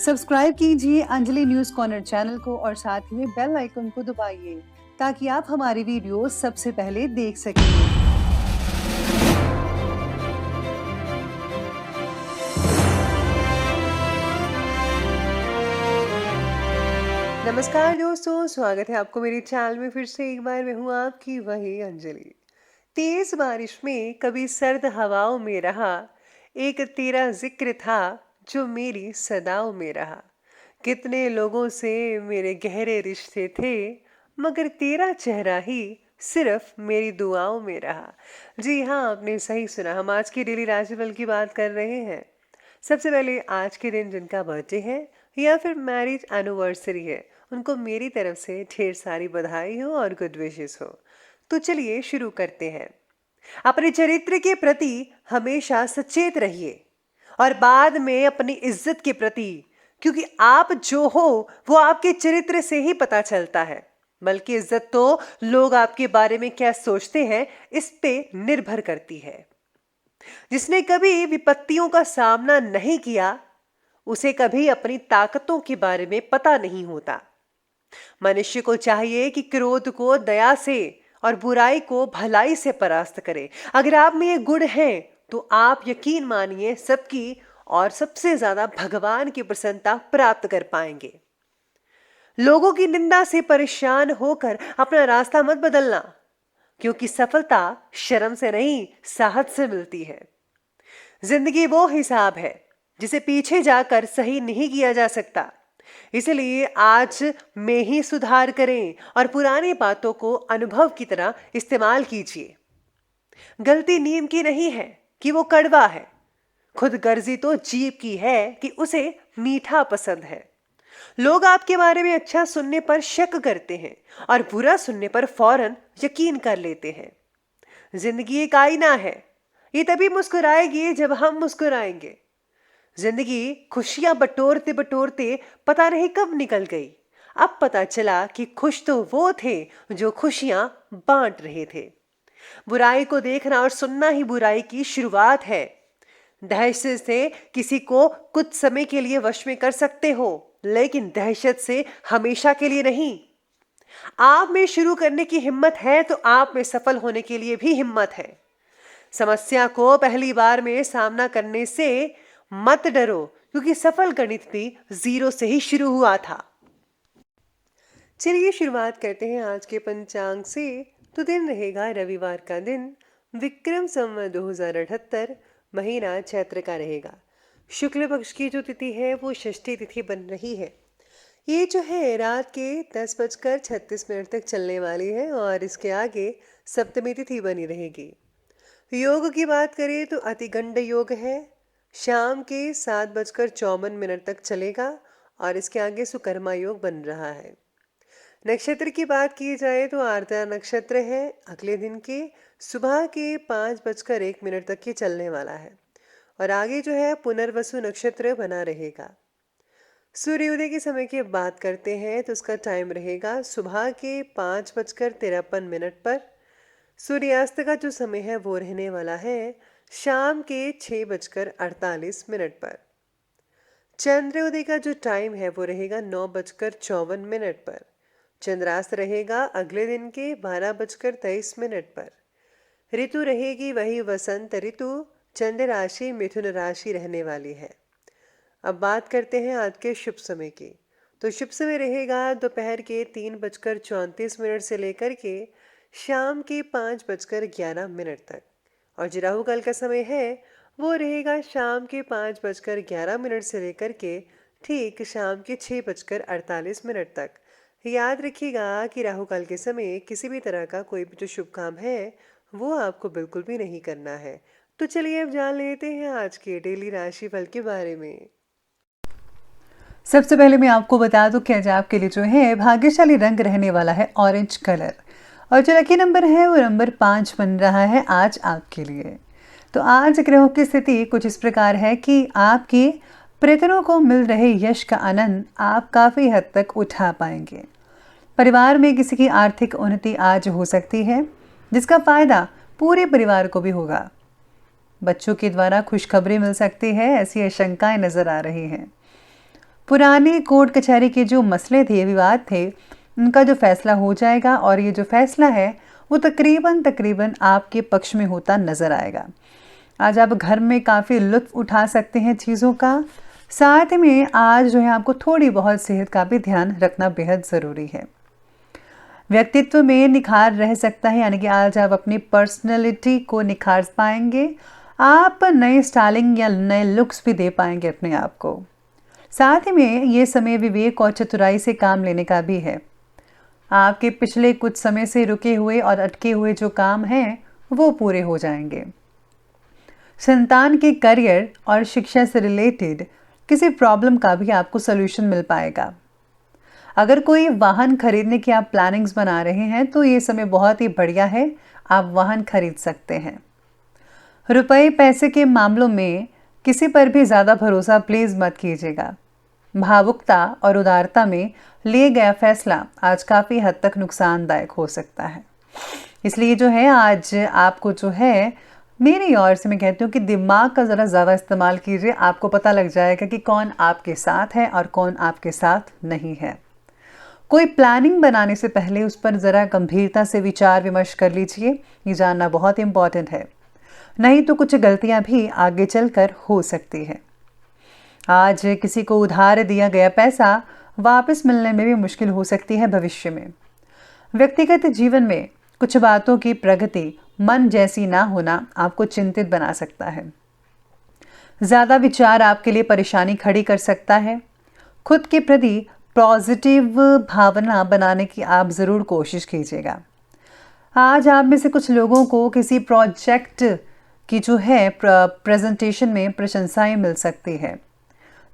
Subscribe कीजिए Anjali news corner channel को और साथ ही में बेल आइकन को दबाइए ताकि आप हमारी वीडियो सबसे पहले देख सकें। नमस्कार दोस्तों, स्वागत है आपको मेरे चैनल में। फिर से एक बार मैं हूँ आपकी वही अंजलि। तेज बारिश में कभी सर्द हवाओं में रहा, एक तेरा जिक्र था जो मेरी सदाओं में रहा। कितने लोगों से मेरे गहरे रिश्ते थे, मगर तेरा चेहरा ही सिर्फ मेरी दुआओं में रहा। जी हाँ, आपने सही सुना। हम आज की डेली राशिफल की बात कर रहे हैं। सबसे पहले आज के दिन जिनका बर्थडे है या फिर मैरिज एनिवर्सरी है, उनको मेरी तरफ से ढेर सारी बधाई हो और गुड विशेस हो। तो चलिए शुरू करते हैं। अपने चरित्र के प्रति हमेशा सचेत रहिए और बाद में अपनी इज्जत के प्रति, क्योंकि आप जो हो वो आपके चरित्र से ही पता चलता है। बल्कि इज्जत तो लोग आपके बारे में क्या सोचते हैं इस पे निर्भर करती है। जिसने कभी विपत्तियों का सामना नहीं किया, उसे कभी अपनी ताकतों के बारे में पता नहीं होता। मनुष्य को चाहिए कि क्रोध को दया से और बुराई को भलाई से परास्त करे। अगर आप में ये गुण हैं तो आप यकीन मानिए सबकी और सबसे ज्यादा भगवान की प्रसन्नता प्राप्त कर पाएंगे। लोगों की निंदा से परेशान होकर अपना रास्ता मत बदलना, क्योंकि सफलता शर्म से नहीं साहस से मिलती है। जिंदगी वो हिसाब है जिसे पीछे जाकर सही नहीं किया जा सकता। इसलिए आज में ही सुधार करें और पुरानी बातों को अनुभव की तरह इस्तेमाल कीजिए। गलती नीम की नहीं है कि वो कड़वा है, खुद गर्जी तो जीभ की है कि उसे मीठा पसंद है। लोग आपके बारे में अच्छा सुनने पर शक करते हैं और बुरा सुनने पर फौरन यकीन कर लेते हैं। जिंदगी एक आईना है, ये तभी मुस्कुराएगी जब हम मुस्कुराएंगे। जिंदगी खुशियां बटोरते बटोरते पता नहीं कब निकल गई। अब पता चला कि खुश तो वो थे जो खुशियां बांट रहे थे। बुराई को देखना और सुनना ही बुराई की शुरुआत है। दहशत से किसी को कुछ समय के लिए वश में कर सकते हो, लेकिन दहशत से हमेशा के लिए नहीं। आप में शुरू करने की हिम्मत है तो आप में सफल होने के लिए भी हिम्मत है। समस्या को पहली बार में सामना करने से मत डरो, क्योंकि सफल गणित भी जीरो से ही शुरू हुआ था। चलिए शुरुआत करते हैं आज के पंचांग से। तो दिन रहेगा रविवार का दिन, विक्रम संवत 2078, महीना चैत्र का रहेगा। शुक्ल पक्ष की जो तिथि है वो षष्ठी तिथि बन रही है। ये जो है रात के 10:36 तक चलने वाली है और इसके आगे सप्तमी तिथि बनी रहेगी। योग की बात करें तो अतिगंड योग है, शाम के 7:54 तक चलेगा और इसके आगे सुकर्मा योग बन रहा है। नक्षत्र की बात की जाए तो आर्द्रा नक्षत्र है, अगले दिन के सुबह के 5:01 तक ये चलने वाला है और आगे जो है पुनर्वसु नक्षत्र बना रहेगा। सूर्योदय के समय की बात करते हैं तो उसका टाइम रहेगा सुबह के 5:53 पर। सूर्यास्त का जो समय है वो रहने वाला है शाम के 6:48 पर। चंद्रोदय का जो टाइम है वो रहेगा 9:54 पर। चंद्रास्त रहेगा अगले दिन के 12:23 पर। ऋतु रहेगी वही वसंत ऋतु, चंद्र राशि मिथुन राशि रहने वाली है। अब बात करते हैं आज के शुभ समय की। तो शुभ समय रहेगा दोपहर के 3:34 से लेकर के शाम के 5:11 तक। और जो राहु काल का समय है वो रहेगा शाम के 5:11 से लेकर के ठीक शाम के 6:48 तक। याद रखिएगा कि राहु काल के समय किसी भी तरह का कोई भी जो शुभ काम है वो आपको बिल्कुल भी नहीं करना है। तो चलिए अब जान लेते हैं आज के डेली राशिफल के बारे में। सबसे पहले मैं आपको बता दूं कि आज आपके लिए जो है भाग्यशाली रंग रहने वाला है ऑरेंज कलर, और जो लकी नंबर है वो नंबर 5 बन रहा है आज आपके लिए। तो आज ग्रहों की स्थिति कुछ इस प्रकार है कि आपके प्रेतनों को मिल रहे यश का आनंद आप काफ़ी हद तक उठा पाएंगे। परिवार में किसी की आर्थिक उन्नति आज हो सकती है, जिसका फायदा पूरे परिवार को भी होगा। बच्चों के द्वारा खुशखबरी मिल सकती है, ऐसी आशंकाएं नजर आ रही हैं। पुराने कोर्ट कचहरी के जो मसले थे, विवाद थे, उनका जो फैसला हो जाएगा और ये जो फैसला है वो तकरीबन तकरीबन आपके पक्ष में होता नज़र आएगा। आज आप घर में काफ़ी लुत्फ़ उठा सकते हैं चीज़ों का। साथ में आज जो है आपको थोड़ी बहुत सेहत का भी ध्यान रखना बेहद ज़रूरी है। व्यक्तित्व में निखार रह सकता है, यानी कि आज आप अपनी पर्सनैलिटी को निखार पाएंगे। आप नए स्टाइलिंग या नए लुक्स भी दे पाएंगे अपने आप को। साथ ही में ये समय विवेक और चतुराई से काम लेने का भी है। आपके पिछले कुछ समय से रुके हुए और अटके हुए जो काम हैं वो पूरे हो जाएंगे। संतान के करियर और शिक्षा से रिलेटेड किसी प्रॉब्लम का भी आपको सलूशन मिल पाएगा। अगर कोई वाहन खरीदने की आप प्लानिंग्स बना रहे हैं तो ये समय बहुत ही बढ़िया है, आप वाहन खरीद सकते हैं। रुपए पैसे के मामलों में किसी पर भी ज़्यादा भरोसा प्लीज़ मत कीजिएगा। भावुकता और उदारता में लिए गया फैसला आज काफ़ी हद तक नुकसानदायक हो सकता है। इसलिए जो है आज आपको जो है, मेरी ओर से मैं कहती हूँ कि दिमाग का ज़रा ज़्यादा इस्तेमाल कीजिए। आपको पता लग जाएगा कि कौन आपके साथ है और कौन आपके साथ नहीं है। कोई प्लानिंग बनाने से पहले उस पर ज़रा गंभीरता से विचार विमर्श कर लीजिए, ये जानना बहुत इम्पॉर्टेंट है। नहीं तो कुछ गलतियां भी आगे चलकर हो सकती है। आज किसी को उधार दिया गया पैसा वापस मिलने में भी मुश्किल हो सकती है भविष्य में। व्यक्तिगत जीवन में कुछ बातों की प्रगति मन जैसी ना होना आपको चिंतित बना सकता है। ज़्यादा विचार आपके लिए परेशानी खड़ी कर सकता है। खुद के प्रति पॉजिटिव भावना बनाने की आप ज़रूर कोशिश कीजिएगा। आज आप में से कुछ लोगों को किसी प्रोजेक्ट की जो है प्रेजेंटेशन में प्रशंसाएं मिल सकती है,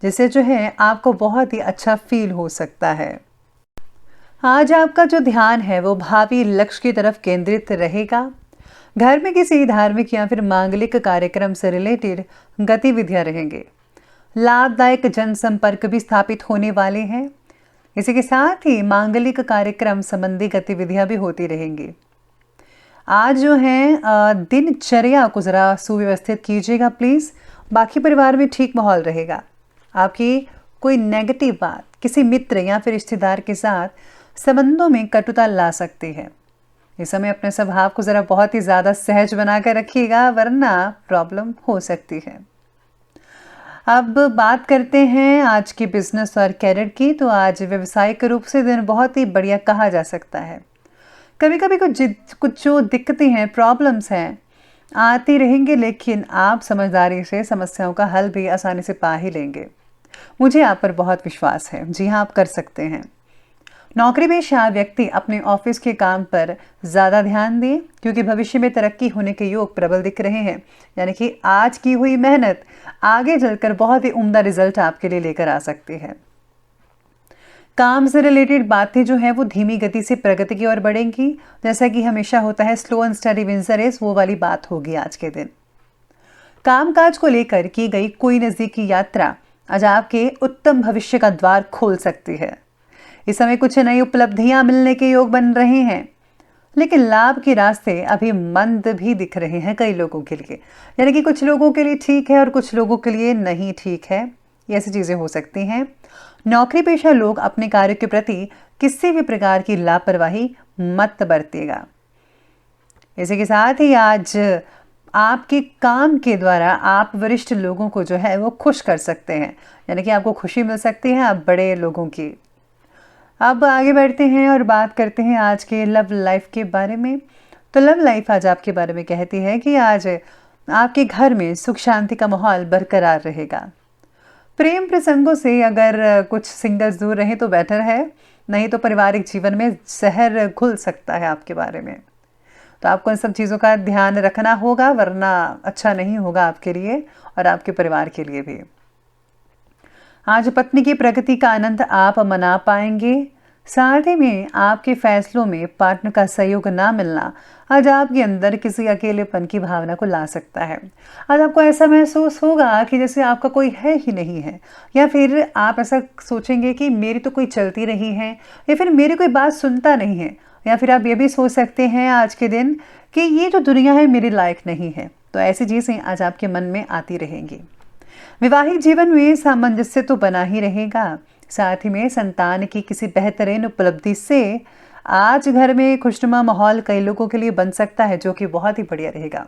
जिससे जो है आपको बहुत ही अच्छा फील हो सकता है। आज आपका जो ध्यान है वो भावी लक्ष्य की तरफ केंद्रित रहेगा। घर में किसी धार्मिक या फिर मांगलिक कार्यक्रम से रिलेटेड गतिविधियां रहेंगे। लाभदायक जनसंपर्क भी स्थापित होने वाले हैं। इसी के साथ ही मांगलिक कार्यक्रम संबंधी गतिविधियां भी होती रहेंगी। आज जो है दिनचर्या को ज़रा सुव्यवस्थित कीजिएगा प्लीज़। बाकी परिवार में ठीक माहौल रहेगा। आपकी कोई नेगेटिव बात किसी मित्र या फिर रिश्तेदार के साथ संबंधों में कटुता ला सकती है। इस समय अपने स्वभाव को ज़रा बहुत ही ज़्यादा सहज बना कर रखिएगा, वरना प्रॉब्लम हो सकती है। अब बात करते हैं आज की बिजनेस और कैरियर की। तो आज व्यवसायिक रूप से दिन बहुत ही बढ़िया कहा जा सकता है। कभी कभी कुछ जो दिक्कतें हैं, प्रॉब्लम्स हैं, आती रहेंगे, लेकिन आप समझदारी से समस्याओं का हल भी आसानी से पा ही लेंगे। मुझे आप पर बहुत विश्वास है। जी हाँ, आप कर सकते हैं। नौकरी पेशा व्यक्ति अपने ऑफिस के काम पर ज़्यादा ध्यान दें, क्योंकि भविष्य में तरक्की होने के योग प्रबल दिख रहे हैं। यानी कि आज की हुई मेहनत आगे चलकर बहुत ही उम्दा रिजल्ट आपके लिए लेकर आ सकती है। काम से रिलेटेड बातें जो है वो धीमी गति से प्रगति की ओर बढ़ेंगी। जैसा कि हमेशा होता है, slow and steady wins the race, वो वाली बात होगी आज के दिन। कामकाज को लेकर की गई कोई नज़दीकी यात्रा आज आपके उत्तम भविष्य का द्वार खोल सकती है। इस समय कुछ नई उपलब्धियां मिलने के योग बन रहे हैं, लेकिन लाभ के रास्ते अभी मंद भी दिख रहे हैं कई लोगों के लिए। यानी कि कुछ लोगों के लिए ठीक है और कुछ लोगों के लिए नहीं ठीक है। ये ऐसी चीज़ें हो सकती हैं। नौकरी पेशा लोग अपने कार्य के प्रति किसी भी प्रकार की लापरवाही मत बरतिएगा। इसी के साथ ही आज आपके काम के द्वारा आप वरिष्ठ लोगों को जो है वो खुश कर सकते हैं। यानी कि आपको खुशी मिल सकती है आप बड़े लोगों की। अब आगे बढ़ते हैं और बात करते हैं आज के लव लाइफ के बारे में। तो लव लाइफ आज आपके बारे में कहती है कि आज आपके घर में सुख शांति का माहौल बरकरार रहेगा। प्रेम प्रसंगों से अगर कुछ सिंगल्स दूर रहें तो बेटर है, नहीं तो पारिवारिक जीवन में जहर घुल सकता है आपके बारे में। तो आपको इन सब चीज़ों का ध्यान रखना होगा, वरना अच्छा नहीं होगा आपके लिए और आपके परिवार के लिए भी। आज पत्नी की प्रगति का आनंद आप मना पाएंगे। साथ ही में आपके फैसलों में पार्टनर का सहयोग ना मिलना आज आपके अंदर किसी अकेलेपन की भावना को ला सकता है। आज आपको ऐसा महसूस होगा कि जैसे आपका कोई है ही नहीं है, या फिर आप ऐसा सोचेंगे कि मेरी तो कोई चलती नहीं है, या फिर मेरी कोई बात सुनता नहीं है, या फिर आप ये भी सोच सकते हैं आज के दिन कि ये जो दुनिया है मेरे लायक नहीं है। तो ऐसी चीज़ें आज आपके मन में आती रहेंगी। वैवाहिक जीवन में सामंजस्य तो बना ही रहेगा, साथ ही में संतान की किसी बेहतरीन उपलब्धि से आज घर में खुशनुमा माहौल कई लोगों के लिए बन सकता है, जो कि बहुत ही बढ़िया रहेगा।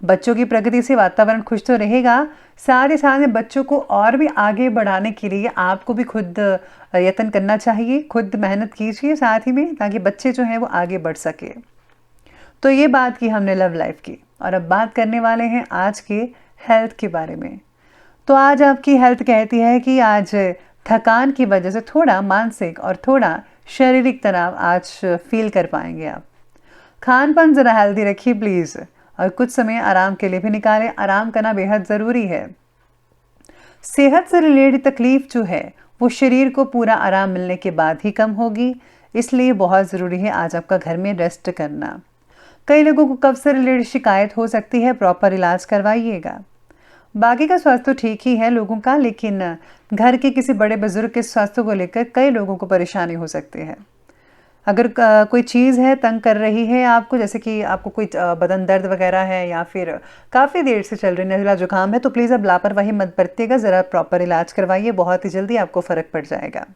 बच्चों की प्रगति से वातावरण खुश तो रहेगा, साथ ही साथ में बच्चों को और भी आगे बढ़ाने के लिए आपको भी खुद यत्न करना चाहिए, खुद मेहनत कीजिए साथ ही में, ताकि बच्चे जो हैं वो आगे बढ़ सके। तो ये बात की हमने लव लाइफ की, और अब बात करने वाले हैं आज के हेल्थ के बारे में। तो आज आपकी हेल्थ कहती है कि आज थकान की वजह से थोड़ा मानसिक और थोड़ा शारीरिक तनाव आज फील कर पाएंगे आप। खान पान ज़रा हेल्दी रखिए प्लीज़, और कुछ समय आराम के लिए भी निकालें, आराम करना बेहद ज़रूरी है। सेहत से रिलेटेड तकलीफ जो है वो शरीर को पूरा आराम मिलने के बाद ही कम होगी, इसलिए बहुत ज़रूरी है आज आपका घर में रेस्ट करना। कई लोगों को कब्ज से रिलेटेड शिकायत हो सकती है, प्रॉपर इलाज करवाइएगा। बाकी का स्वास्थ्य तो ठीक ही है लोगों का, लेकिन घर के किसी बड़े बुजुर्ग के स्वास्थ्य को लेकर कई लोगों को परेशानी हो सकती है। अगर कोई चीज़ है तंग कर रही है आपको, जैसे कि आपको कोई बदन दर्द वगैरह है या फिर काफ़ी देर से चल रही नज़ला जुकाम है, तो प्लीज़ अब लापरवाही मत बरतिएगा, ज़रा प्रॉपर इलाज करवाइए, बहुत ही जल्दी आपको फ़र्क पड़ जाएगा।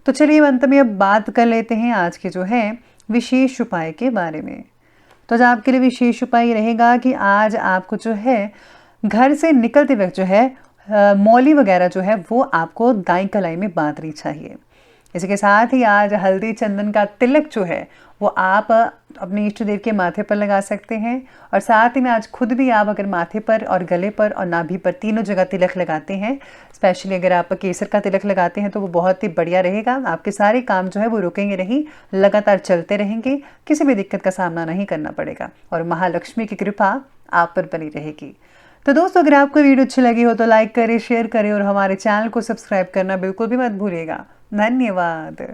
तो चलिए अंत में अब बात कर लेते हैं आज के जो है विशेष उपाय के बारे में। तो आज आपके लिए विशेष उपाय रहेगा कि आज आपको जो है घर से निकलते वक्त जो है मौली वगैरह जो है वो आपको दाईं कलाई में बांधनी चाहिए। इसके साथ ही आज हल्दी चंदन का तिलक जो है वो आप अपने इष्ट देव के माथे पर लगा सकते हैं, और साथ ही में आज खुद भी आप अगर माथे पर और गले पर और नाभि पर तीनों जगह तिलक लगाते हैं, स्पेशली अगर आप केसर का तिलक लगाते हैं तो वो बहुत ही बढ़िया रहेगा। आपके सारे काम जो है वो रुकेंगे नहीं, लगातार चलते रहेंगे, किसी भी दिक्कत का सामना नहीं करना पड़ेगा, और महालक्ष्मी की कृपा आप पर बनी रहेगी। तो दोस्तों, अगर आपको वीडियो अच्छी लगी हो तो लाइक करें, शेयर करें, और हमारे चैनल को सब्सक्राइब करना बिल्कुल भी मत भूलिएगा। धन्यवाद।